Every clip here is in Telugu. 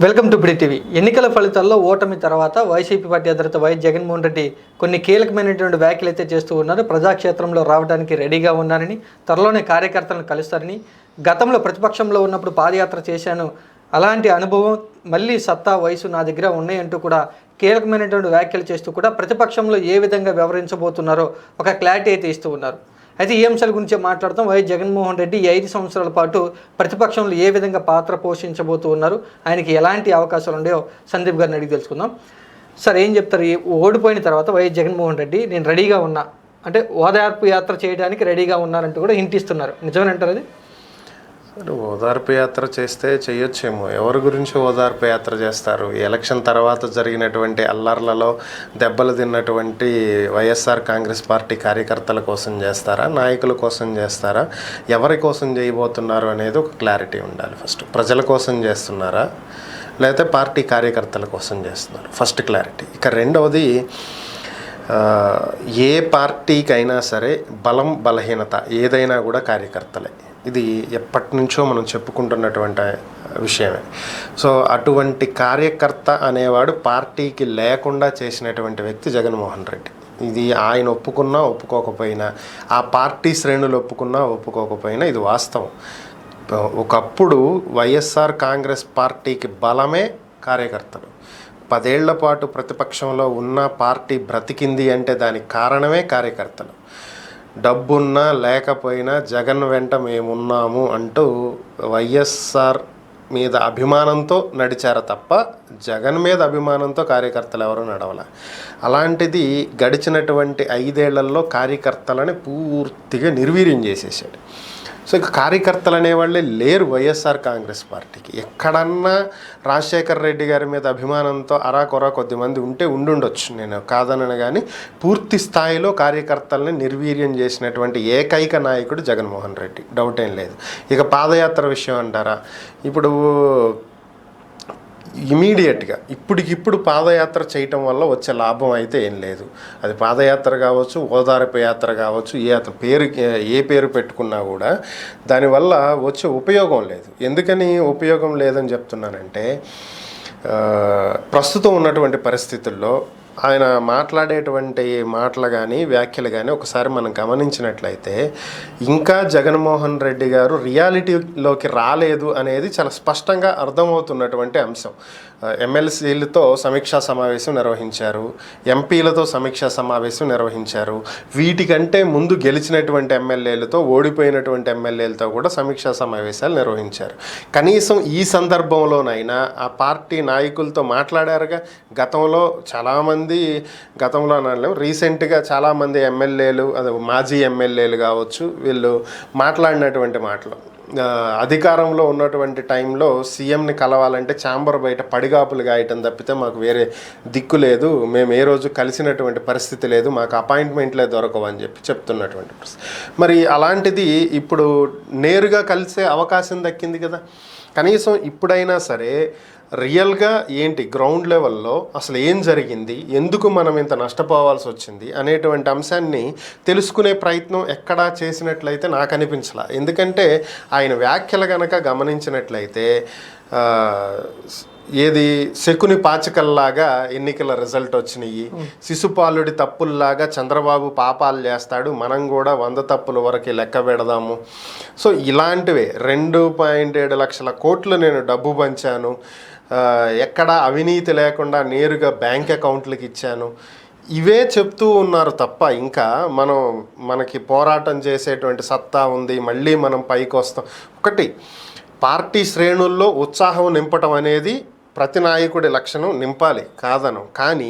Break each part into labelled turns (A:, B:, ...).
A: Welcome to PD TV. ఎన్నికల ఫలితాల్లో ఓటమి తర్వాత వైసీపీ పార్టీ అధినేత వైఎస్ జగన్మోహన్ రెడ్డి కొన్ని కీలకమైనటువంటి వ్యాఖ్యలు అయితే చేస్తూ ఉన్నారు. ప్రజాక్షేత్రంలో రావడానికి రెడీగా ఉన్నారని, త్వరలోనే కార్యకర్తలను కలుస్తారని, గతంలో ప్రతిపక్షంలో ఉన్నప్పుడు పాదయాత్ర చేశాను, అలాంటి అనుభవం మళ్ళీ సత్తా వయసు నా దగ్గర ఉన్నాయంటూ కూడా కీలకమైనటువంటి వ్యాఖ్యలు చేస్తూ కూడా ప్రతిపక్షంలో ఏ విధంగా వ్యవహరించబోతున్నారో ఒక క్లారిటీ అయితే ఇస్తూ ఉన్నారు. అయితే ఈ అంశాల గురించి మాట్లాడతాం. వైఎస్ జగన్మోహన్ రెడ్డి 5 సంవత్సరాల పాటు ప్రతిపక్షంలో ఏ విధంగా పాత్ర పోషించబోతూ ఉన్నారు, ఆయనకి ఎలాంటి అవకాశాలు ఉన్నాయో సందీప్ గారిని అడిగి తెలుసుకుందాం. సార్, ఏం చెప్తారు? ఓడిపోయిన తర్వాత వైఎస్ జగన్మోహన్ రెడ్డి నేను రెడీగా ఉన్నా అంటే ఓదార్పు యాత్ర చేయడానికి రెడీగా ఉన్నారంటూ కూడా హింట్ ఇస్తున్నారు. నిజమేనంటారు అది?
B: ఓదార్పు యాత్ర చేస్తే చేయొచ్చేమో. ఎవరి గురించి ఓదార్పు యాత్ర చేస్తారు? ఎలక్షన్ తర్వాత జరిగినటువంటి అల్లర్లలో దెబ్బలు తిన్నటువంటి వైఎస్ఆర్ కాంగ్రెస్ పార్టీ కార్యకర్తల కోసం చేస్తారా, నాయకుల కోసం చేస్తారా, ఎవరి కోసం చేయబోతున్నారు అనేది ఒక క్లారిటీ ఉండాలి. ఫస్ట్ ప్రజల కోసం చేస్తున్నారా లేకపోతే పార్టీ కార్యకర్తల కోసం చేస్తున్నారు? First clarity. ఇక రెండవది, ఏ పార్టీకైనా సరే బలం బలహీనత ఏదైనా కూడా కార్యకర్తలే. ఇది ఎప్పటి నుంచో మనం చెప్పుకుంటున్నటువంటి విషయమే. సో అటువంటి కార్యకర్త అనేవాడు పార్టీకి లేకుండా చేసినటువంటి వ్యక్తి జగన్మోహన్ రెడ్డి. ఇది ఆయన ఒప్పుకున్నా ఒప్పుకోకపోయినా, ఆ పార్టీ శ్రేణులు ఒప్పుకున్నా ఒప్పుకోకపోయినా ఇది వాస్తవం. ఒకప్పుడు వైఎస్ఆర్ కాంగ్రెస్ పార్టీకి బలమే కార్యకర్తలు. 10 ఏళ్ల పాటు ప్రతిపక్షంలో ఉన్న పార్టీ బ్రతికింది అంటే దానికి కారణమే కార్యకర్తలు. డబ్బున్నా లేకపోయినా జగన్ వెంట మేమున్నాము అంటూ వైఎస్ఆర్ మీద అభిమానంతో నడిచారు తప్ప జగన్ మీద అభిమానంతో కార్యకర్తలు ఎవరు నడవలే. అలాంటిది గడిచినటువంటి 5 ఏళ్లలో కార్యకర్తలని పూర్తిగా నిర్వీర్యం చేసేసాడు. సో ఇక కార్యకర్తలు అనేవాళ్ళే లేరు వైఎస్ఆర్ కాంగ్రెస్ పార్టీకి. ఎక్కడన్నా రాజశేఖర రెడ్డి గారి మీద అభిమానంతో అరాకొరా కొద్దిమంది ఉంటే ఉండుండొచ్చు, నేను కాదనను. కానీ పూర్తి స్థాయిలో కార్యకర్తలని నిర్వీర్యం చేసినటువంటి ఏకైక నాయకుడు జగన్మోహన్ రెడ్డి, డౌట్ ఏం లేదు. ఇక పాదయాత్ర విషయం అంటారా, ఇప్పుడు ఇమీడియట్గా ఇప్పటికిప్పుడు పాదయాత్ర చేయటం వల్ల వచ్చే లాభం అయితే ఏం లేదు. అది పాదయాత్ర కావచ్చు, ఓదార్పు యాత్ర కావచ్చు, ఏ పేరు పెట్టుకున్నా కూడా దానివల్ల వచ్చే ఉపయోగం లేదు. ఎందుకని ఉపయోగం లేదని చెప్తున్నానంటే, ప్రస్తుతం ఉన్నటువంటి పరిస్థితుల్లో ఆయన మాట్లాడేటువంటి మాటలు కానీ వ్యాఖ్యలు కానీ ఒకసారి మనం గమనించినట్లయితే ఇంకా జగన్మోహన్ రెడ్డి గారు రియాలిటీలోకి రాలేదు అనేది చాలా స్పష్టంగా అర్థమవుతున్నటువంటి అంశం. ఎమ్మెల్సీలతో సమీక్షా సమావేశం నిర్వహించారు, ఎంపీలతో సమీక్షా సమావేశం నిర్వహించారు. వీటికంటే ముందు గెలిచినటువంటి ఎమ్మెల్యేలతో, ఓడిపోయినటువంటి ఎమ్మెల్యేలతో కూడా సమీక్షా సమావేశాలు నిర్వహించారు. కనీసం ఈ సందర్భంలోనైనా ఆ పార్టీ నాయకులతో మాట్లాడారుగా. గతంలో రీసెంట్గా చాలామంది ఎమ్మెల్యేలు, అదే మాజీ ఎమ్మెల్యేలు కావచ్చు, వీళ్ళు మాట్లాడినటువంటి మాటలు, అధికారంలో ఉన్నటువంటి టైంలో సీఎంని కలవాలంటే ఛాంబర్ బయట పడిగాపులు గాయటం తప్పితే మాకు వేరే దిక్కు లేదు, మేము ఏ రోజు కలిసినటువంటి పరిస్థితి లేదు, మాకు అపాయింట్మెంట్లే దొరకవు అని చెప్తున్నటువంటి పరిస్థితి. మరి అలాంటిది ఇప్పుడు నేరుగా కలిసే అవకాశం దక్కింది కదా. కనీసం ఇప్పుడైనా సరే రియల్గా ఏంటి గ్రౌండ్ లెవెల్లో అసలు ఏం జరిగింది, ఎందుకు మనం ఇంత నష్టపోవాల్సి వచ్చింది అనేటువంటి అంశాన్ని తెలుసుకునే ప్రయత్నం ఎక్కడా చేసినట్లయితే నాకు అనిపించలా. ఎందుకంటే ఆయన వ్యాఖ్యలు కనుక గమనించినట్లయితే ఏది శకుని పాచికల్లాగా ఎన్నికల రిజల్ట్ వచ్చినాయి, శిశుపాలుడి తప్పుల్లాగా చంద్రబాబు పాపాలు చేస్తాడు, మనం కూడా 100 తప్పుల వరకు లెక్క పెడదాము, సో ఇలాంటివే 2.7 లక్షల కోట్లు నేను డబ్బు పంచాను, ఎక్కడ అవినీతి లేకుండా నేరుగా బ్యాంక్ అకౌంట్లకు ఇచ్చాను, ఇవే చెప్తూ ఉన్నారు తప్ప ఇంకా మనకి పోరాటం చేసేటువంటి సత్తా ఉంది, మళ్ళీ మనం పైకి వస్తాం. ఒకటి, పార్టీ శ్రేణుల్లో ఉత్సాహం నింపటం అనేది ప్రతి నాయకుడి లక్షణం, నింపాలి కాదనం. కానీ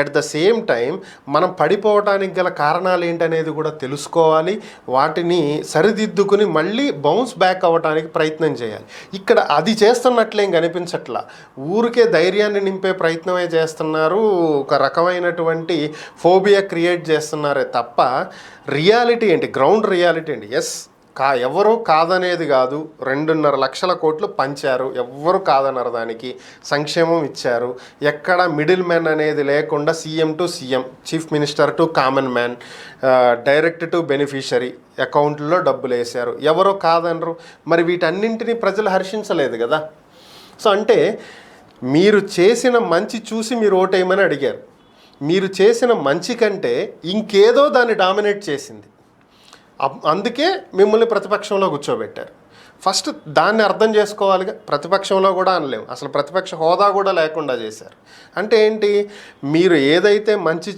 B: ఎట్ ద సేమ్ టైం మనం పడిపోవటానికి గల కారణాలు ఏంటనేది కూడా తెలుసుకోవాలి, వాటిని సరిదిద్దుకుని మళ్ళీ బౌన్స్ బ్యాక్ అవ్వడానికి ప్రయత్నం చేయాలి. ఇక్కడ అది చేస్తున్నట్లేం కనిపించట్లా, ఊరికే ధైర్యాన్ని నింపే ప్రయత్నమే చేస్తున్నారు, ఒక రకమైనటువంటి ఫోబియా క్రియేట్ చేస్తున్నారే తప్ప రియాలిటీ ఏంటి, గ్రౌండ్ రియాలిటీ ఏంటి? ఎస్, ఎవరు కాదనేది కాదు, 2.5 లక్షల కోట్లు పంచారు, ఎవ్వరు కాదన్నారు, దానికి సంక్షేమం ఇచ్చారు, ఎక్కడ మిడిల్ మ్యాన్ అనేది లేకుండా CM to CM, chief minister to common man, direct to beneficiary అకౌంట్లో డబ్బులు వేశారు, ఎవరో కాదనరు. మరి వీటన్నింటినీ ప్రజలు హర్షించలేదు కదా. సో అంటే మీరు చేసిన మంచి చూసి మీరు ఓటేయమని అడిగారు. మీరు చేసిన మంచి కంటే ఇంకేదో దాన్ని డామినేట్ చేసింది. అందుకే మిమ్మల్ని ప్రతిపక్షంలో కూర్చోబెట్టారు. ఫస్ట్ దాన్ని అర్థం చేసుకోవాలిగా. ప్రతిపక్షంలో కూడా అనలేము, అసలు ప్రతిపక్ష హోదా కూడా లేకుండా చేశారు. అంటే ఏంటి, మీరు ఏదైతే మంచి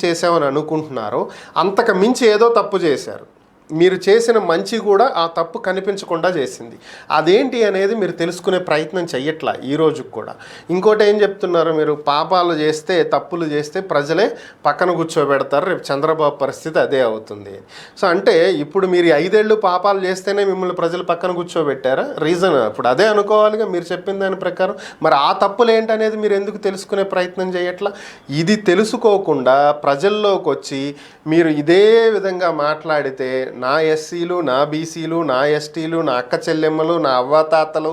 B: చేసామని అనుకుంటున్నారో అంతకు మించి ఏదో తప్పు చేశారు. మీరు చేసిన మంచి కూడా ఆ తప్పు కనిపించకుండా చేసింది. అదేంటి అనేది మీరు తెలుసుకునే ప్రయత్నం చెయ్యట్లా ఈ రోజుకి కూడా. ఇంకోటి ఏం చెప్తున్నారు, మీరు పాపాలు చేస్తే, తప్పులు చేస్తే ప్రజలే పక్కన కూర్చోబెడతారు, రేపు చంద్రబాబు పరిస్థితి అదే అవుతుంది. సో అంటే ఇప్పుడు మీరు 5 ఏళ్ళు పాపాలు చేస్తేనే మిమ్మల్ని ప్రజలు పక్కన కూర్చోబెట్టారా? రీజన్ ఇప్పుడు అదే అనుకోవాలిగా మీరు చెప్పిన దాని ప్రకారం. మరి ఆ తప్పులు ఏంటనేది మీరు ఎందుకు తెలుసుకునే ప్రయత్నం చేయట్లా? ఇది తెలుసుకోకుండా ప్రజల్లోకి వచ్చి మీరు ఇదే విధంగా మాట్లాడితే నా ఎస్సీలు, నా బీసీలు, నా ఎస్టీలు, నా అక్క చెల్లెమ్మలు, నా అవ్వాతాతలు,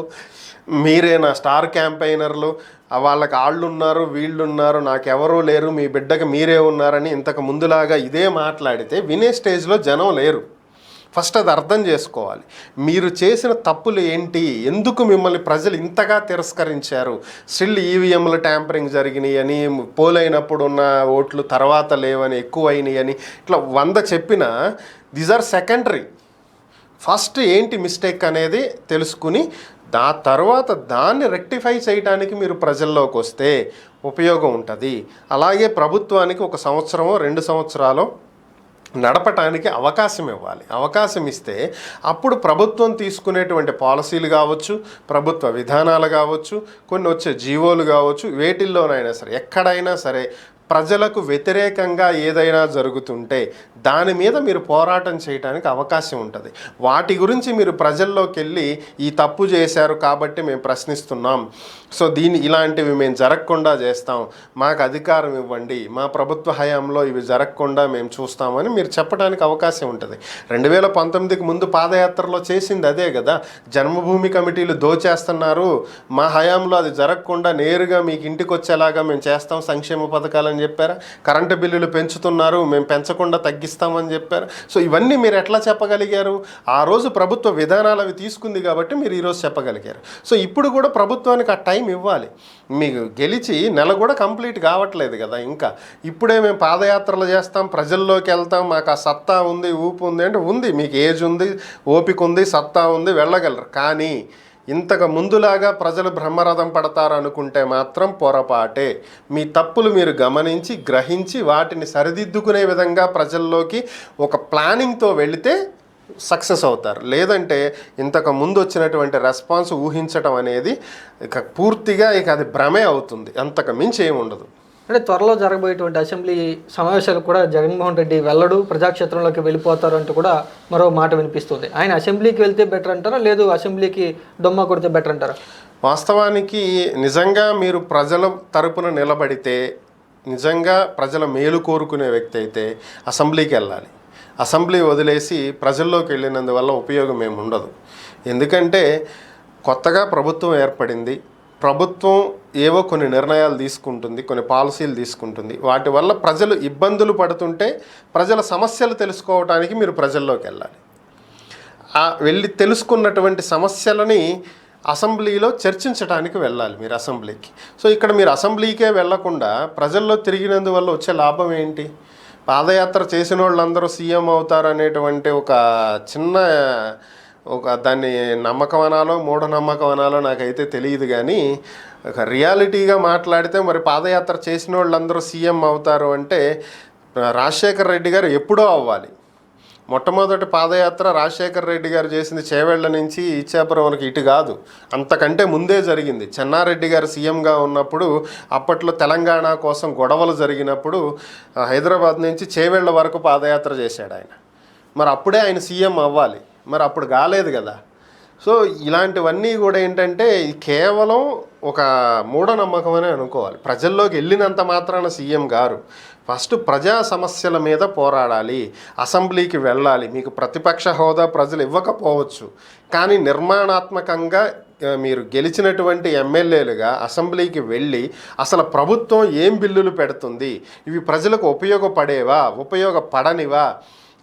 B: మీరే నా స్టార్ క్యాంపెయినర్లు, వాళ్ళకి వాళ్ళు ఉన్నారు, వీళ్ళు ఉన్నారు, నాకెవరూ లేరు, మీ బిడ్డకి మీరే ఉన్నారని ఇంతకు ముందులాగా ఇదే మాట్లాడితే వినే స్టేజ్లో జనం లేరు. ఫస్ట్ అది అర్థం చేసుకోవాలి. మీరు చేసిన తప్పులు ఏంటి, ఎందుకు మిమ్మల్ని ప్రజలు ఇంతగా తిరస్కరించారు? స్టిల్ ఈవీఎంల ట్యాంపరింగ్ జరిగినాయి అని, పోలైనప్పుడు ఉన్న ఓట్లు తర్వాత లేవని, ఎక్కువైనాయి అని, ఇట్లా 100 చెప్పినా దీస్ ఆర్ సెకండరీ. ఫస్ట్ ఏంటి మిస్టేక్ అనేది తెలుసుకుని తర్వాత దాన్ని రెక్టిఫై చేయడానికి మీరు ప్రజల్లోకి వస్తే ఉపయోగం ఉంటుంది. అలాగే ప్రభుత్వానికి 1 సంవత్సరమో 2 సంవత్సరాలు నడపటానికి అవకాశం ఇవ్వాలి. అవకాశం ఇస్తే అప్పుడు ప్రభుత్వం తీసుకునేటువంటి పాలసీలు కావచ్చు, ప్రభుత్వ విధానాలు కావచ్చు, కొన్ని వచ్చే జీవోలు కావచ్చు, వేటిల్లోనైనా సరే, ఎక్కడైనా సరే ప్రజలకు వ్యతిరేకంగా ఏదైనా జరుగుతుంటే దాని మీద మీరు పోరాటం చేయడానికి అవకాశం ఉంటుంది. వాటి గురించి మీరు ప్రజల్లోకి వెళ్ళి ఈ తప్పు చేశారు కాబట్టి మేము ప్రశ్నిస్తున్నాం, సో ఇలాంటివి మేము జరగకుండా చేస్తాం, మాకు అధికారం ఇవ్వండి, మా ప్రభుత్వ హయాంలో ఇవి జరగకుండా మేము చూస్తామని మీరు చెప్పడానికి అవకాశం ఉంటుంది. 2019కి ముందు పాదయాత్రలో చేసింది అదే కదా. జన్మభూమి కమిటీలు దోచేస్తున్నారు, మా హయాంలో అది జరగకుండా నేరుగా మీకు ఇంటికి వచ్చేలాగా మేము చేస్తాం సంక్షేమ పథకాలని చెప్పారా? కరెంటు బిల్లులు పెంచుతున్నారు, మేము పెంచకుండా తగ్గిస్తామని చెప్పారు. సో ఇవన్నీ మీరు ఎట్లా చెప్పగలిగారు? ఆ రోజు ప్రభుత్వ విధానాలు అవి తీసుకుంది కాబట్టి మీరు ఈరోజు చెప్పగలిగారు. సో ఇప్పుడు కూడా ప్రభుత్వానికి ఆ టైం ఇవ్వాలి. మీకు గెలిచి నెల కూడా కంప్లీట్ కావట్లేదు కదా ఇంకా. ఇప్పుడే మేము పాదయాత్రలు చేస్తాం, ప్రజల్లోకి వెళ్తాం, మాకు ఆ సత్తా ఉంది, ఊపు ఉంది అంటే ఉంది, మీకు ఏజ్ ఉంది, ఓపిక ఉంది, సత్తా ఉంది, వెళ్ళగలరు. కానీ ఇంతకు ముందులాగా ప్రజలు బ్రహ్మరథం పడతారు అనుకుంటే మాత్రం పొరపాటే. మీ తప్పులు మీరు గమనించి, గ్రహించి వాటిని సరిదిద్దుకునే విధంగా ప్రజల్లోకి ఒక ప్లానింగ్తో వెళితే సక్సెస్ అవుతారు. లేదంటే ఇంతకు ముందు వచ్చినటువంటి రెస్పాన్స్ ఊహించడం అనేది పూర్తిగా అది భ్రమే అవుతుంది, అంతకు మించి ఏమి ఉండదు.
A: అంటే త్వరలో జరగబోయేటువంటి అసెంబ్లీ సమావేశాలు కూడా జగన్మోహన్ రెడ్డి వెళ్ళడు, ప్రజాక్షేత్రంలోకి వెళ్ళిపోతారు అంటూ కూడా మరో మాట వినిపిస్తుంది. ఆయన అసెంబ్లీకి వెళ్తే బెటర్ అంటారా, లేదు అసెంబ్లీకి డొమ్మ కొడితే బెటర్ అంటారా?
B: వాస్తవానికి నిజంగా మీరు ప్రజల తరపున నిలబడితే, నిజంగా ప్రజల మేలు కోరుకునే వ్యక్తి అయితే అసెంబ్లీకి వెళ్ళాలి. అసెంబ్లీ వదిలేసి ప్రజల్లోకి వెళ్ళినందువల్ల ఉపయోగం ఏమి ఉండదు. ఎందుకంటే కొత్తగా ప్రభుత్వం ఏర్పడింది, ప్రభుత్వం ఏవో కొన్ని నిర్ణయాలు తీసుకుంటుంది, కొన్ని పాలసీలు తీసుకుంటుంది. వాటి వల్ల ప్రజలు ఇబ్బందులు పడుతుంటే ప్రజల సమస్యలు తెలుసుకోవడానికి మీరు ప్రజల్లోకి వెళ్ళాలి. వెళ్ళి తెలుసుకున్నటువంటి సమస్యలని అసెంబ్లీలో చర్చించడానికి వెళ్ళాలి మీరు అసెంబ్లీకి. సో ఇక్కడ మీరు అసెంబ్లీకే వెళ్లకుండా ప్రజల్లో తిరిగినందువల్ల వచ్చే లాభం ఏంటి? పాదయాత్ర చేసిన వాళ్ళందరూ సీఎం అవుతారు అనేటువంటి దాన్ని నమ్మకం అనాలో మూఢనమ్మకం అనాలో నాకైతే తెలియదు. కానీ ఒక రియాలిటీగా మాట్లాడితే మరి పాదయాత్ర చేసిన వాళ్ళందరూ సీఎం అవుతారు అంటే రాజశేఖర రెడ్డి గారు ఎప్పుడో అవ్వాలి. మొట్టమొదటి పాదయాత్ర రాజశేఖర రెడ్డి గారు చేసింది చేవెళ్ల నుంచి ఇచ్చాపురం వరకు, ఇటు కాదు, అంతకంటే ముందే జరిగింది. చెన్నారెడ్డి గారు సీఎంగా ఉన్నప్పుడు అప్పట్లో తెలంగాణ కోసం గొడవలు జరిగినప్పుడు హైదరాబాద్ నుంచి చేవెళ్ల వరకు పాదయాత్ర చేశాడు ఆయన. మరి అప్పుడే ఆయన సీఎం అవ్వాలి, మరి అప్పుడు కాలేదు కదా. సో ఇలాంటివన్నీ కూడా ఏంటంటే కేవలం ఒక మూఢనమ్మకం అని అనుకోవాలి. ప్రజల్లోకి వెళ్ళినంత మాత్రాన సీఎం గారు ఫస్ట్ ప్రజా సమస్యల మీద పోరాడాలి, అసెంబ్లీకి వెళ్ళాలి. మీకు ప్రతిపక్ష హోదా ప్రజలు ఇవ్వకపోవచ్చు, కానీ నిర్మాణాత్మకంగా మీరు గెలిచినటువంటి ఎమ్మెల్యేలుగా అసెంబ్లీకి వెళ్ళి అసలు ప్రభుత్వం ఏం బిల్లులు పెడుతుంది, ఇవి ప్రజలకు ఉపయోగపడేవా ఉపయోగపడనివా,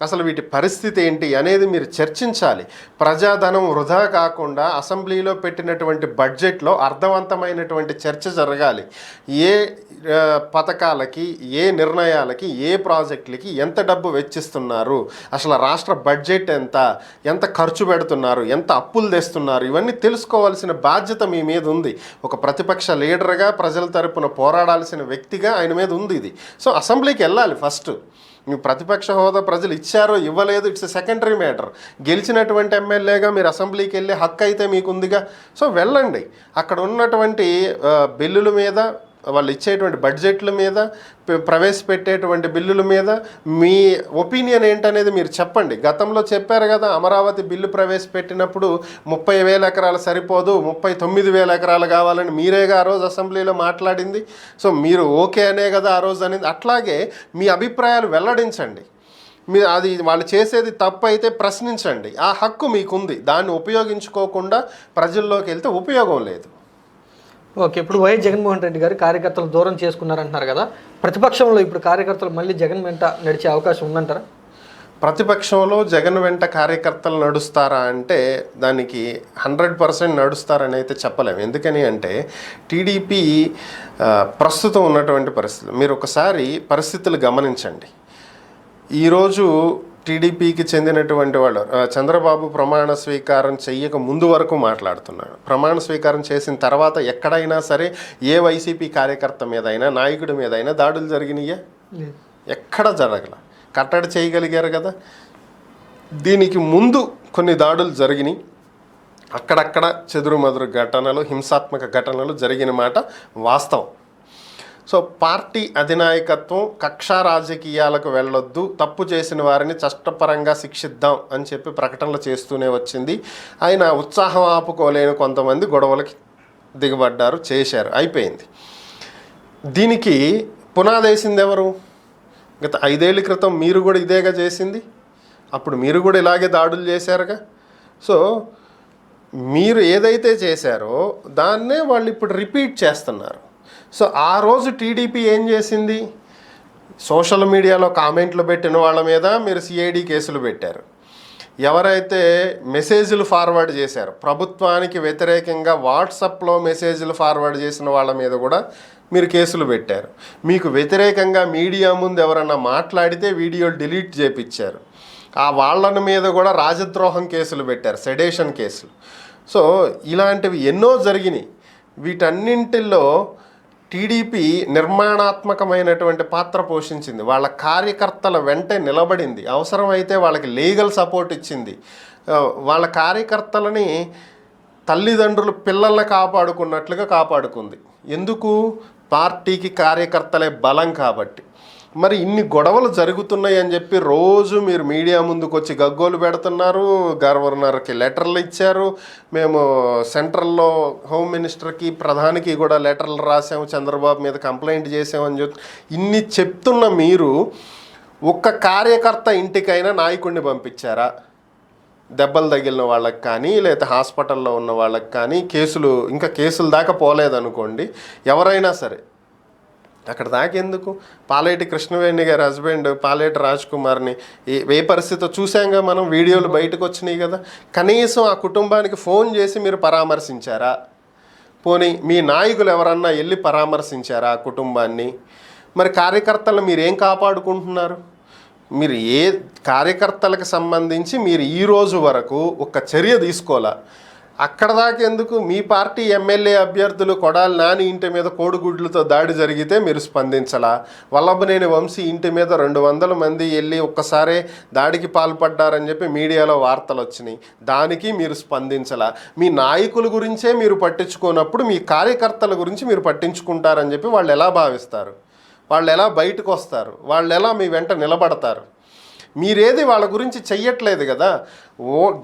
B: అసలు వీటి పరిస్థితి ఏంటి అనేది మీరు చర్చించాలి. ప్రజాధనం వృధా కాకుండా అసెంబ్లీలో పెట్టినటువంటి బడ్జెట్లో అర్థవంతమైనటువంటి చర్చ జరగాలి. ఏ పథకాలకి, ఏ నిర్ణయాలకి, ఏ ప్రాజెక్టులకి ఎంత డబ్బు వెచ్చిస్తున్నారు, అసలు రాష్ట్ర బడ్జెట్ ఎంత ఖర్చు పెడుతున్నారు, ఎంత అప్పులు తెస్తున్నారు, ఇవన్నీ తెలుసుకోవాల్సిన బాధ్యత మీ మీద ఉంది. ఒక ప్రతిపక్ష లీడర్గా, ప్రజల తరపున పోరాడాల్సిన వ్యక్తిగా ఆయన మీద ఉంది ఇది. సో అసెంబ్లీకి వెళ్ళాలి ఫస్ట్. మీ ప్రతిపక్ష హోదా ప్రజలు ఇచ్చారో ఇవ్వలేదు, ఇట్స్ సెకండరీ మ్యాటర్. గెలిచినటువంటి ఎమ్మెల్యేగా మీరు అసెంబ్లీకి వెళ్ళే హక్కు అయితే మీకు ఉందిగా. సో వెళ్ళండి. అక్కడ ఉన్నటువంటి బిల్లుల మీద, వాళ్ళు ఇచ్చేటువంటి బడ్జెట్ల మీద, ప్రవేశపెట్టేటువంటి బిల్లుల మీద మీ ఒపీనియన్ ఏంటనేది మీరు చెప్పండి. గతంలో చెప్పారు కదా, అమరావతి బిల్లు ప్రవేశపెట్టినప్పుడు 30,000 ఎకరాలు సరిపోదు, 39,000 ఎకరాలు కావాలని మీరేగా ఆ రోజు అసెంబ్లీలో మాట్లాడింది. సో మీరు ఓకే అనే కదా ఆ రోజు అనేది. అట్లాగే మీ అభిప్రాయాలు వెల్లడించండి. అది వాళ్ళు చేసేది తప్పు అయితే ప్రశ్నించండి. ఆ హక్కు మీకుంది. దాన్ని ఉపయోగించుకోకుండా ప్రజల్లోకి వెళ్తే ఉపయోగం లేదు.
A: ఓకే, ఇప్పుడు వైఎస్ జగన్మోహన్ రెడ్డి గారు కార్యకర్తలు దూరం చేసుకున్నారంటున్నారు కదా, ప్రతిపక్షంలో ఇప్పుడు కార్యకర్తలు మళ్ళీ జగన్ వెంట నడిచే అవకాశం ఉందంటారా?
B: ప్రతిపక్షంలో జగన్ వెంట కార్యకర్తలు నడుస్తారా అంటే దానికి 100% నడుస్తారని అయితే చెప్పలేము. ఎందుకని అంటే టీడీపీ ప్రస్తుతం ఉన్నటువంటి పరిస్థితులు మీరు ఒకసారి పరిస్థితులు గమనించండి. ఈరోజు టీడీపీకి చెందినటువంటి వాళ్ళు చంద్రబాబు ప్రమాణ స్వీకారం చెయ్యక ముందు వరకు మాట్లాడుతున్నాడు. ప్రమాణ స్వీకారం చేసిన తర్వాత ఎక్కడైనా సరే ఏ వైసీపీ కార్యకర్త మీదైనా, నాయకుడి మీదైనా దాడులు జరిగినాయా? ఎక్కడ జరగల. కట్టడి చేయగలిగారు కదా. దీనికి ముందు కొన్ని దాడులు జరిగినాయి. అక్కడక్కడ చెదురుమదురు ఘటనలు, హింసాత్మక ఘటనలు జరిగిన మాట వాస్తవం. సో పార్టీ అధినాయకత్వం కక్షా రాజకీయాలకు వెళ్ళొద్దు, తప్పు చేసిన వారిని చట్టపరంగా శిక్షిద్దాం అని చెప్పి ప్రకటనలు చేస్తూనే వచ్చింది. ఆయన ఉత్సాహం ఆపుకోలేని కొంతమంది గొడవలకి దిగబడ్డారు, చేశారు, అయిపోయింది. దీనికి పునాదేసింది ఎవరు? గత 5 ఏళ్ల క్రితం మీరు కూడా ఇదేగా చేసింది. అప్పుడు మీరు కూడా ఇలాగే దాడులు చేశారుగా. సో మీరు ఏదైతే చేశారో దాన్నే వాళ్ళు ఇప్పుడు రిపీట్ చేస్తున్నారు. సో ఆ రోజు టీడీపీ ఏం చేసింది? సోషల్ మీడియాలో కామెంట్లు పెట్టిన వాళ్ళ మీద మీరు సిఐడి కేసులు పెట్టారు. ఎవరైతే మెసేజ్లు ఫార్వర్డ్ చేశారో, ప్రభుత్వానికి వ్యతిరేకంగా వాట్సాప్లో మెసేజ్లు ఫార్వర్డ్ చేసిన వాళ్ళ మీద కూడా మీరు కేసులు పెట్టారు. మీకు వ్యతిరేకంగా మీడియా ముందు ఎవరన్నా మాట్లాడితే వీడియోలు డిలీట్ చేయించారు. ఆ వాళ్ళ మీద కూడా రాజద్రోహం కేసులు పెట్టారు, సెడేషన్ కేసులు. సో ఇలాంటివి ఎన్నో జరిగినాయి. వీటన్నింటిలో టీడీపీ నిర్మాణాత్మకమైనటువంటి పాత్ర పోషించింది. వాళ్ళ కార్యకర్తల వెంటే నిలబడింది. అవసరమైతే వాళ్ళకి లీగల్ సపోర్ట్ ఇచ్చింది. వాళ్ళ కార్యకర్తలని తల్లిదండ్రులు పిల్లల్ని కాపాడుకున్నట్లుగా కాపాడుకుంది. ఎందుకు? పార్టీకి కార్యకర్తలే బలం కాబట్టి. మరి ఇన్ని గొడవలు జరుగుతున్నాయి అని చెప్పి రోజు మీరు మీడియా ముందుకు వచ్చి గగ్గోలు పెడుతున్నారు. గవర్నర్కి లెటర్లు ఇచ్చారు, మేము సెంట్రల్లో హోమ్ మినిస్టర్కి, ప్రధానికి కూడా లెటర్లు రాసాము, చంద్రబాబు మీద కంప్లైంట్ చేసామని చెప్పి ఇన్ని చెప్తున్న మీరు ఒక్క కార్యకర్త ఇంటికైనా నాయకుడిని పంపించారా? దెబ్బలు తగిలిన వాళ్ళకి కానీ, లేకపోతే హాస్పిటల్లో ఉన్న వాళ్ళకి కానీ, కేసులు దాకా పోలేదనుకోండి, ఎవరైనా సరే అక్కడ దాకెందుకు? పాలేటి కృష్ణవేణి గారి హస్బెండ్ పాలేటి రాజ్ కుమార్ని ఏ పరిస్థితితో చూసాంగా మనం, వీడియోలు బయటకు వచ్చినాయి కదా. కనీసం ఆ కుటుంబానికి ఫోన్ చేసి మీరు పరామర్శించారా? పోనీ మీ నాయకులు ఎవరన్నా వెళ్ళి పరామర్శించారా ఆ కుటుంబాన్ని? మరి కార్యకర్తలను మీరు ఏం కాపాడుకుంటున్నారు? మీరు ఏ కార్యకర్తలకు సంబంధించి మీరు ఈరోజు వరకు ఒక చర్య తీసుకోవాలా? అక్కడ దాకా ఎందుకు? మీ పార్టీ ఎమ్మెల్యే అభ్యర్థులు కొడాలి నాని ఇంటి మీద కోడిగుడ్లతో దాడి జరిగితే మీరు స్పందించలా? వల్లభనేని వంశీ ఇంటి మీద 200 మంది వెళ్ళి ఒక్కసారే దాడికి పాల్పడ్డారని చెప్పి మీడియాలో వార్తలు వచ్చినాయి, దానికి మీరు స్పందించలా? మీ నాయకుల గురించే మీరు పట్టించుకోనప్పుడు మీ కార్యకర్తల గురించి మీరు పట్టించుకుంటారని చెప్పి వాళ్ళు ఎలా భావిస్తారు? వాళ్ళు ఎలా బయటకు వస్తారు? వాళ్ళు ఎలా మీ వెంట నిలబడతారు? మీరేది వాళ్ళ గురించి చెయ్యట్లేదు కదా.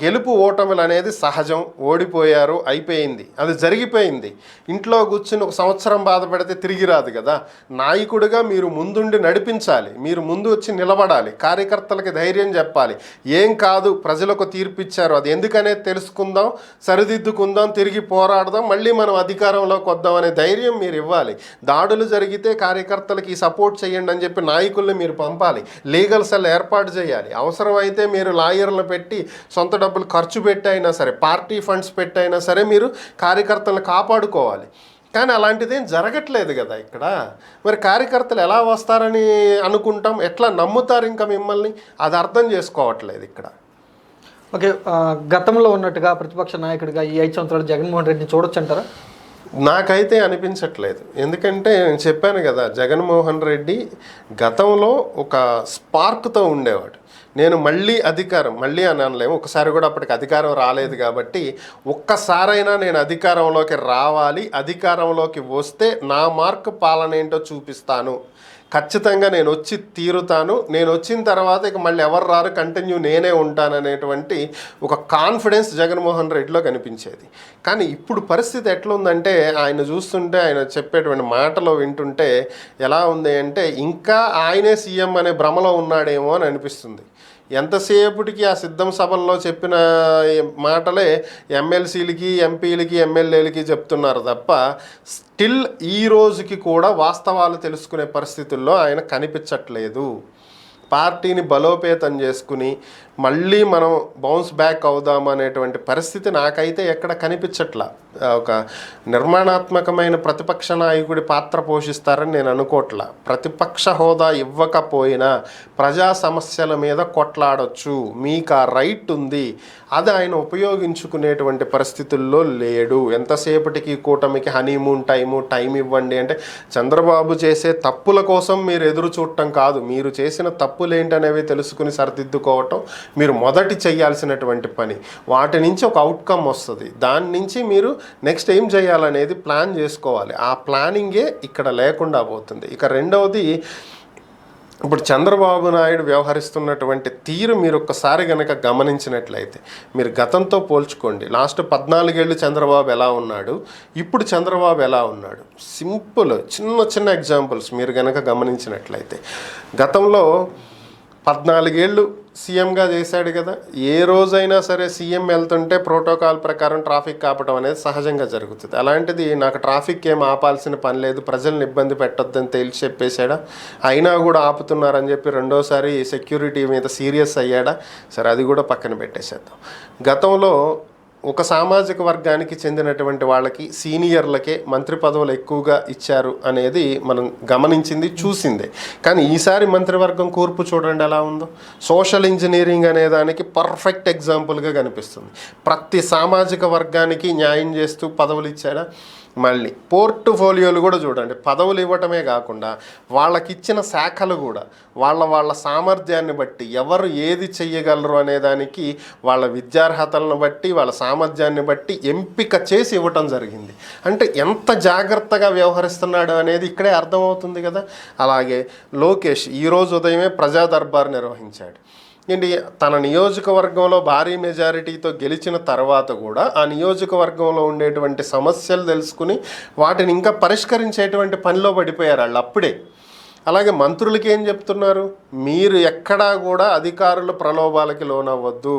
B: గెలుపు ఓటములు అనేది సహజం. ఓడిపోయారు, అయిపోయింది, అది జరిగిపోయింది. ఇంట్లో కూర్చుని 1 సంవత్సరం బాధపడితే తిరిగి రాదు కదా. నాయకుడిగా మీరు ముందుండి నడిపించాలి, మీరు ముందు వచ్చి నిలబడాలి, కార్యకర్తలకి ధైర్యం చెప్పాలి. ఏం కాదు, ప్రజలకు తీర్పిచ్చారు, అది ఎందుకనేది తెలుసుకుందాం, సరిదిద్దుకుందాం, తిరిగి పోరాడదాం, మళ్ళీ మనం అధికారంలోకి వద్దాం అనే ధైర్యం మీరు ఇవ్వాలి. దాడులు జరిగితే కార్యకర్తలకి సపోర్ట్ చేయండి అని చెప్పి నాయకుల్ని మీరు పంపాలి. లీగల్ సెల్ ఏర్పాటు చేయాలి. అవసరమైతే మీరు లాయర్లను పెట్టి సొంత డబ్బులు ఖర్చు పెట్టి అయినా సరే, పార్టీ ఫండ్స్ పెట్టి అయినా సరే మీరు కార్యకర్తలను కాపాడుకోవాలి. కానీ అలాంటిదేం జరగట్లేదు కదా ఇక్కడ. మరి కార్యకర్తలు ఎలా వస్తారని అనుకుంటాం, ఎట్లా నమ్ముతారు ఇంకా మిమ్మల్ని? అది అర్థం చేసుకోవట్లేదు ఇక్కడ.
A: ఓకే, గతంలో ఉన్నట్టుగా ప్రతిపక్ష నాయకుడిగా ఈ 5 సంవత్సరాలు జగన్మోహన్ రెడ్డిని చూడొచ్చు అంటారా?
B: నాకైతే అనిపించట్లేదు. ఎందుకంటే నేను చెప్పాను కదా, జగన్మోహన్ రెడ్డి గతంలో ఒక స్పార్క్తో ఉండేవాడు. నేను మళ్ళీ మళ్ళీ అని అనలేము, ఒకసారి కూడా అప్పటికి అధికారం రాలేదు కాబట్టి ఒక్కసారైనా నేను అధికారంలోకి రావాలి, అధికారంలోకి వస్తే నా మార్క్ పాలన ఏంటో చూపిస్తాను, ఖచ్చితంగా నేను వచ్చి తీరుతాను, నేను వచ్చిన తర్వాత ఇక మళ్ళీ ఎవరు రారు, కంటిన్యూ నేనే ఉంటాననేటువంటి ఒక కాన్ఫిడెన్స్ జగన్మోహన్ రెడ్డిలో కనిపించేది. కానీ ఇప్పుడు పరిస్థితి ఎట్లుందంటే, ఆయన చూస్తుంటే, ఆయన చెప్పేటువంటి మాటలో వింటుంటే ఎలా ఉంది అంటే ఇంకా ఆయనే సీఎం అనే భ్రమలో ఉన్నాడేమో అని అనిపిస్తుంది. ఎంతసేపటికి ఆ సిద్ధం సభల్లో చెప్పిన మాటలే ఎమ్మెల్సీలకి, ఎంపీలకి, ఎమ్మెల్యేలకి చెప్తున్నారు తప్ప స్టిల్ ఈ రోజుకి కూడా వాస్తవాలు తెలుసుకునే పరిస్థితుల్లో ఆయన కనిపించట్లేదు. పార్టీని బలోపేతం చేసుకుని మళ్ళీ మనం బౌన్స్ బ్యాక్ అవుదాం అనేటువంటి పరిస్థితి నాకైతే ఎక్కడ కనిపించట్లా. ఒక నిర్మాణాత్మకమైన ప్రతిపక్ష నాయకుడి పాత్ర పోషిస్తారని నేను అనుకోవట్లా. ప్రతిపక్ష హోదా ఇవ్వకపోయినా ప్రజా సమస్యల మీద కొట్లాడొచ్చు, మీకు ఆ రైట్ ఉంది, అది ఆయన ఉపయోగించుకునేటువంటి పరిస్థితుల్లో లేడు. ఎంతసేపటికి కూటమికి హనీమూన్ టైం ఇవ్వండి అంటే చంద్రబాబు చేసే తప్పుల కోసం మీరు ఎదురు చూడటం కాదు, మీరు చేసిన తప్పులేంటనేవి తెలుసుకుని సరిదిద్దుకోవటం మీరు మొదటి చేయాల్సినటువంటి పని. వాటి నుంచి ఒక అవుట్కమ్ వస్తుంది, దాని నుంచి మీరు నెక్స్ట్ ఏం చేయాలనేది ప్లాన్ చేసుకోవాలి. ఆ ప్లానింగే ఇక్కడ లేకుండా పోతుంది. ఇక రెండవది, ఇప్పుడు చంద్రబాబు నాయుడు వ్యవహరిస్తున్నటువంటి తీరు మీరు ఒక్కసారి కనుక గమనించినట్లయితే, మీరు గతంతో పోల్చుకోండి. లాస్ట్ 14 ఏళ్ళు చంద్రబాబు ఎలా ఉన్నాడు, ఇప్పుడు చంద్రబాబు ఎలా ఉన్నాడు. సింపుల్ చిన్న ఎగ్జాంపుల్స్ మీరు కనుక గమనించినట్లయితే, గతంలో 14 ఏళ్ళు సీఎంగా చేశాడు కదా, ఏ రోజైనా సరే సీఎం వెళ్తుంటే ప్రోటోకాల్ ప్రకారం ట్రాఫిక్ ఆపడం అనేది సహజంగా జరుగుతుంది. అలాంటిది నాకు ట్రాఫిక్ ఏం ఆపాల్సిన పని లేదు, ప్రజల్ని ఇబ్బంది పెట్టొద్దని తేల్చి చెప్పేశాడా? అయినా కూడా ఆపుతున్నారని చెప్పి రెండోసారి సెక్యూరిటీ మీద సీరియస్ అయ్యాడా? సరే, అది కూడా పక్కన పెట్టేసేద్దాం. గతంలో ఒక సామాజిక వర్గానికి చెందినటువంటి వాళ్ళకి, సీనియర్లకే మంత్రి పదవులు ఎక్కువగా ఇచ్చారు అనేది మనం గమనించింది, చూసిందే. కానీ ఈసారి మంత్రివర్గం కూర్పు చూడండి ఎలా ఉందో. సోషల్ ఇంజనీరింగ్ అనే దానికి పర్ఫెక్ట్ ఎగ్జాంపుల్గా కనిపిస్తుంది. ప్రతి సామాజిక వర్గానికి న్యాయం చేస్తూ పదవులు ఇచ్చాడా? మళ్ళీ పోర్ట్ఫోలియోలు కూడా చూడండి, పదవులు ఇవ్వటమే కాకుండా వాళ్ళకిచ్చిన శాఖలు కూడా వాళ్ళ సామర్థ్యాన్ని బట్టి, ఎవరు ఏది చెయ్యగలరు అనేదానికి వాళ్ళ విద్యార్హతలను బట్టి, వాళ్ళ సామర్థ్యాన్ని బట్టి ఎంపిక చేసి ఇవ్వటం జరిగింది. అంటే ఎంత జాగ్రత్తగా వ్యవహరిస్తున్నాడు అనేది ఇక్కడే అర్థమవుతుంది కదా. అలాగే లోకేష్ ఈరోజు ఉదయమే ప్రజా దర్బార్ నిర్వహించాడు. ఏంటి, తన నియోజకవర్గంలో భారీ మెజారిటీతో గెలిచిన తర్వాత కూడా ఆ నియోజకవర్గంలో ఉండేటువంటి సమస్యలు తెలుసుకుని వాటిని ఇంకా పరిష్కరించేటువంటి పనిలో పడిపోయారు వాళ్ళు అప్పుడే. అలాగే మంత్రులకి ఏం చెప్తున్నారు, మీరు ఎక్కడా కూడా అధికారుల ప్రలోభాలకి లోనవ్వద్దు,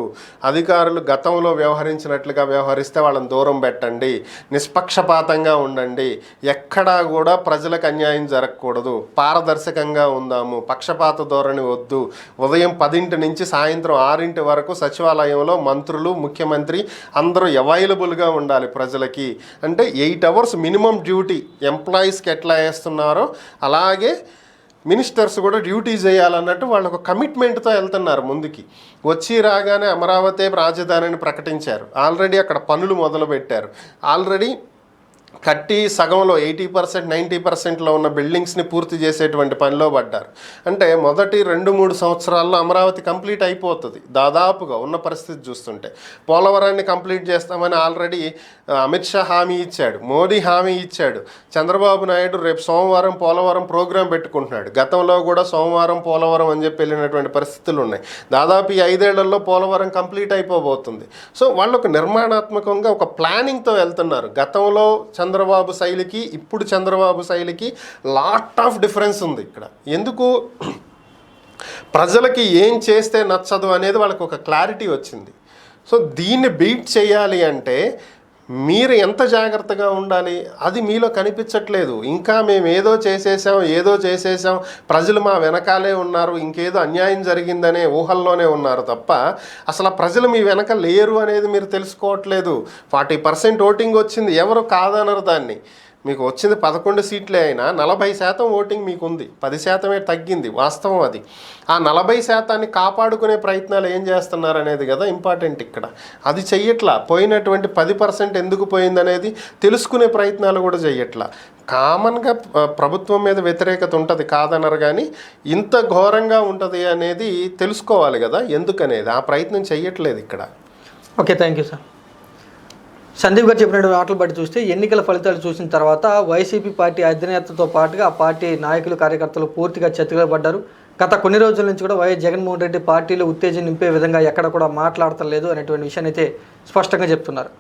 B: అధికారులు గతంలో వ్యవహరించినట్లుగా వ్యవహరిస్తే వాళ్ళని దూరం పెట్టండి, నిష్పక్షపాతంగా ఉండండి, ఎక్కడా కూడా ప్రజలకు అన్యాయం జరగకూడదు, పారదర్శకంగా ఉందాము, పక్షపాత ధోరణి వద్దు, ఉదయం 10 నుంచి సాయంత్రం 6 వరకు సచివాలయంలో మంత్రులు, ముఖ్యమంత్రి అందరూ అవైలబుల్గా ఉండాలి ప్రజలకి. అంటే 8 అవర్స్ మినిమం డ్యూటీ ఎంప్లాయీస్కి ఎట్లా వేస్తున్నారో అలాగే మినిస్టర్స్ కూడా డ్యూటీ చేయాలన్నట్టు వాళ్ళు ఒక కమిట్మెంట్తో వెళ్తున్నారు ముందుకి. వచ్చి రాగానే అమరావతి రాజధానిని ప్రకటించారు, ఆల్రెడీ అక్కడ పనులు మొదలుపెట్టారు, ఆల్రెడీ కట్టి సగంలో 80% 90%లో ఉన్న బిల్డింగ్స్ని పూర్తి చేసేటువంటి పనిలో పడ్డారు. అంటే మొదటి 2-3 సంవత్సరాల్లో అమరావతి కంప్లీట్ అయిపోతుంది దాదాపుగా ఉన్న పరిస్థితి చూస్తుంటే. పోలవరాన్ని కంప్లీట్ చేస్తామని ఆల్రెడీ అమిత్ షా హామీ ఇచ్చాడు, మోడీ హామీ ఇచ్చాడు, చంద్రబాబు నాయుడు రేపు సోమవారం పోలవరం ప్రోగ్రాం పెట్టుకుంటున్నాడు. గతంలో కూడా సోమవారం పోలవరం అని చెప్పి వెళ్ళినటువంటి పరిస్థితులు ఉన్నాయి. దాదాపు ఈ 5 ఏళ్లలో పోలవరం కంప్లీట్ అయిపోబోతుంది. సో వాళ్ళు ఒక నిర్మాణాత్మకంగా ఒక ప్లానింగ్తో వెళ్తున్నారు. గతంలో చంద్రబాబు శైలికి ఇప్పుడు చంద్రబాబు శైలికి లాట్ ఆఫ్ డిఫరెన్స్ ఉంది ఇక్కడ. ఎందుకు, ప్రజలకి ఏం చేస్తే నచ్చదు అనేది వాళ్ళకి ఒక క్లారిటీ వచ్చింది. సో దీన్ని బీట్ చేయాలి అంటే మీరు ఎంత జాగ్రత్తగా ఉండాలి అది మీలో కనిపించట్లేదు. ఇంకా మేము ఏదో చేసేసాం, ప్రజలు మా వెనకాలే ఉన్నారు, ఇంకేదో అన్యాయం జరిగిందనే ఊహల్లోనే ఉన్నారు తప్ప అసలు ఆ ప్రజలు మీ వెనక లేరు అనేది మీరు తెలుసుకోవట్లేదు. 40% ఓటింగ్ వచ్చింది, ఎవరు కాదనరు దాన్ని. మీకు వచ్చింది 11 సీట్లే అయినా 40% ఓటింగ్ మీకు ఉంది, 10% తగ్గింది, వాస్తవం అది. ఆ 40% కాపాడుకునే ప్రయత్నాలు ఏం చేస్తున్నారు అనేది కదా ఇంపార్టెంట్ ఇక్కడ. అది చెయ్యట్లా. పోయినటువంటి 10% ఎందుకు పోయిందనేది తెలుసుకునే ప్రయత్నాలు కూడా చెయ్యట్లా. కామన్గా ప్రభుత్వం మీద వ్యతిరేకత ఉంటుంది కాదనరు, కానీ ఇంత ఘోరంగా ఉంటుంది అనేది తెలుసుకోవాలి కదా ఎందుకనేది. ఆ ప్రయత్నం చెయ్యట్లేదు ఇక్కడ.
A: Okay, thank you sir. Sandeep గారు చెప్పినటువంటి మాటలు బట్టి చూస్తే ఎన్నికల ఫలితాలు చూసిన తర్వాత వైసీపీ పార్టీ అధినేతతో పాటుగా ఆ పార్టీ నాయకులు కార్యకర్తలు పూర్తిగా చతికిలబడ్డారు. గత కొన్ని రోజుల నుంచి కూడా వైఎస్ జగన్మోహన్ రెడ్డి పార్టీలో ఉత్తేజం నింపే విధంగా ఎక్కడ కూడా మాట్లాడతలేదు అనేటువంటి విషయాన్ని అయితే స్పష్టంగా చెప్తున్నారు.